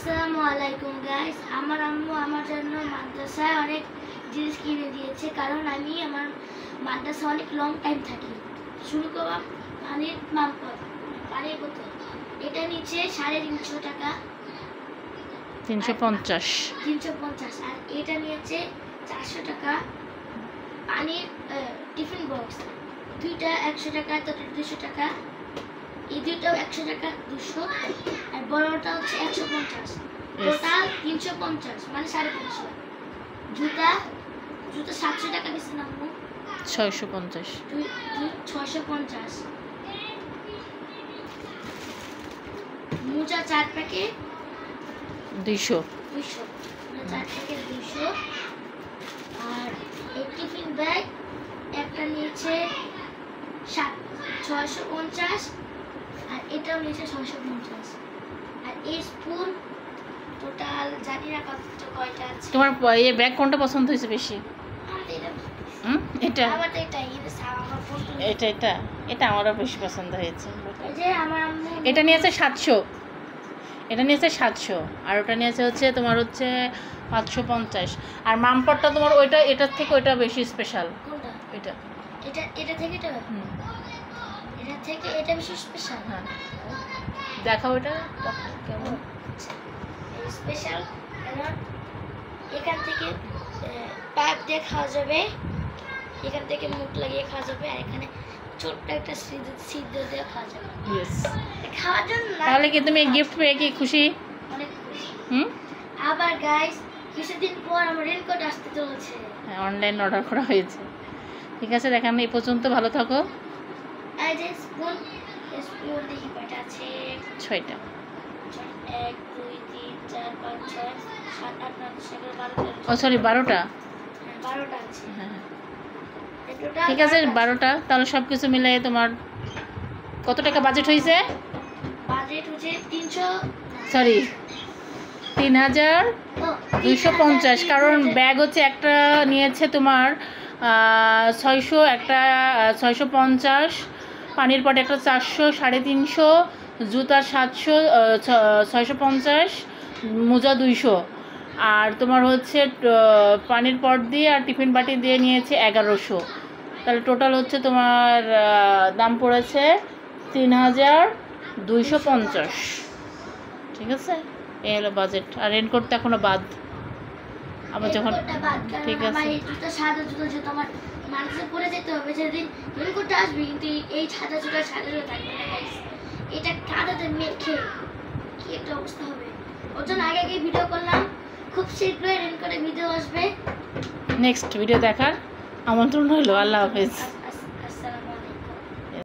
আসসালামু আলাইকুম গাইস। আমার আম্মু আমার জন্য মাদ্রাসায় অনেক জিনিস কিনে দিয়েছে, কারণ আমি আমার মাদ্রাসা অনেক লং টাইম থাকি। শুরু করলাম পানির মামপট, পানির বোতল। এটা নিচে 350 টাকা, 350। আর এটা নিয়েছে 400 টাকা। পানির টিফিন বক্স দুইটা 100 টাকা, তোটা 200 টাকা। এই দুইটাও 100 টাকা, 200। আর বড়টা হচ্ছে 150। টোটাল 350, মানে 350। জুতা 700 টাকা বেশি না, 650। 650। মোজা 4 প্যাকেট 200। 4 প্যাকেট 200। আর এই টিফিন ব্যাগ একটা নিয়েছে 650, আর এটাও নিয়েছে 650। আর এই স্পুন টোটাল জানি না কয়টা আছে। তোমার এই ব্যাগ কোনটা পছন্দ হয়েছে বেশি? এটা আমার এটাই, এটা আমারও বেশি পছন্দ হয়েছে। এই যে আমার আম্মু এটা নিয়েছে 700, এটা নিয়েছে 700, আর ওটা নিয়েছে হচ্ছে তোমার হচ্ছে 550। আর মামপটটা তোমার ওইটা এটার থেকে ওইটা বেশি স্পেশাল। কোনটা? এটা থেকে এটা বেশি স্পেশাল। হ্যাঁ, দেখাও এটা কেমন স্পেশাল। কারণ এখান থেকে পাইপ দিয়ে খাওয়া যাবে, এখান থেকে মুখ লাগিয়ে খাওয়া যাবে, আর এখানে ছোট্ট একটা সিদ্ধ দিয়ে খাওয়া যাবে। খাওয়ার জন্য তাহলে কি তুমি গিফট পেয়ে কি খুশি? অনেক খুশি। আবার গাইস, কিছুদিন পর আমার রেনকোট আসতে চলেছে। হ্যাঁ, অনলাইন অর্ডার করা হয়েছে। ঠিক আছে, দেখান এই পর্যন্ত, ভালো থাকো। এই যে স্পুন দেখি কয়টা আছে? 6টা। 1 2 3 4 5 6 7 8 9 10 11 12 ও সরি, 12টা। 12টা আছে। হ্যাঁ, ঠিক আছে, 12টা। তাহলে সব কিছু মিলিয়ে তোমার কত টাকা বাজেট হয়েছে? বাজেট হচ্ছে 3250। কারণ ব্যাগ হচ্ছে একটা নিয়েছে তোমার 600, একটা 650, পানির পট একটা 400, 350, জুতা 700, 650, মোজা 200, আর তোমার হচ্ছে পানির পট দিয়ে আর টিফিন বাটি দিয়ে নিয়েছে 1100। তাহলে টোটাল হচ্ছে তোমার দাম পড়েছে 3250। ঠিক আছে, এই হলো বাজেট। আর রেনকোট তো এখনো বাদ, আবার যখন ঠিক আছে। এই জুতা সাদা জুতা আমার মানুষে পরে যেতে হবে সেদিন রেনকোটটা আসবে, কিন্তু এই সাদা জুতা থাকবে না গাইস। এটা কাদাতে মেখে কি একটা অবস্থা হবে। ওর জন্য আগে ভিডিও করলাম, খুব শীঘ্রই রেনকোটে ভিডিও আসবে। নেক্সট ভিডিও দেখার আমন্ত্রণ হলো। আল্লাহ হাফেজ।